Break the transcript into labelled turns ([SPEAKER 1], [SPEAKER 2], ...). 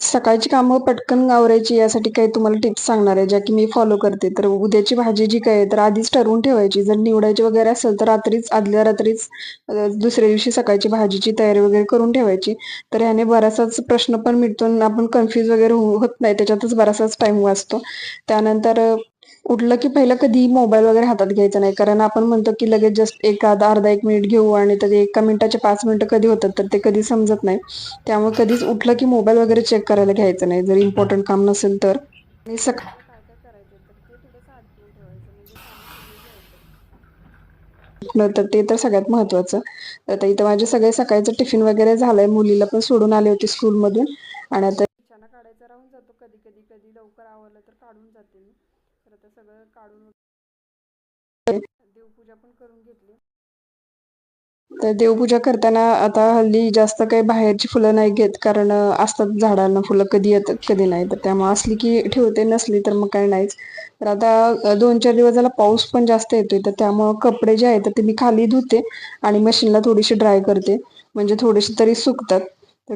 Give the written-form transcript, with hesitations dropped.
[SPEAKER 1] सकाळची कामं पटकन आवरायची यासाठी काही तुम्हाला टिप्स सांगणार आहे, ज्या की मी फॉलो करते. तर उद्याची भाजी जी काही आहे, तर आधीच ठरवून ठेवायची. जर निवडायची वगैरे असेल, तर आदल्या रात्रीच दुसऱ्या दिवशी सकाळची भाजीची तयारी वगैरे करून ठेवायची. तर ह्याने बराचसाच प्रश्न पण मिटतो आणि आपण कन्फ्यूज वगैरे होत नाही. त्याच्यातच बराचसाच टाईम वाचतो. त्यानंतर उठलं की पहिलं कधी मोबाईल वगैरे हातात घ्यायचा नाही. कारण आपण म्हणतो की लगेच जस्ट अर्धा 1 मिनिट घेऊ आणि तर एका मिनिटाचे 5 मिनिटं कधी होतात, तर ते कधी समजत नाही. त्यामुळे कधीच उठलं की मोबाईल वगैरे चेक करायला घ्यायचं नाही, जर इम्पॉर्टंट काम नसेल तर. आणि सकाळी काय काय करायचं तर ते थोडंसं आठवून ठेवायचं, म्हणजे कामं सगळी जी आहेत तर ते तर सगळ्यात महत्वाचं. तर आता इथं माझे सगळे सकाळचं टिफिन वगैरे झालंय. मुलीला पण सोडून आले होते स्कूलमधून आणि आता बिछाना काढायचा राहून जातो कधी कधी. कधी लवकर आवरलं तर काढून जाते मी. तर आता सगळं काढून देवपूजा पण करून घेतली. तर देवपूजा करताना आता हल्ली जास्त काही बाहेरची फुलं नाही घेत, कारण असतात झाडांना फुलं, कधी येतात कधी नाही. तर त्यामुळे असली की ठेवते, नसली तर मग काही नाहीच. तर आता 2-4 दिवस झाला पाऊस पण जास्त येतोय, तर त्यामुळं कपडे जे आहेत तर ते मी खाली धुते आणि मशीनला थोडीशी ड्राय करते, म्हणजे थोडेसे तरी सुकतात. तर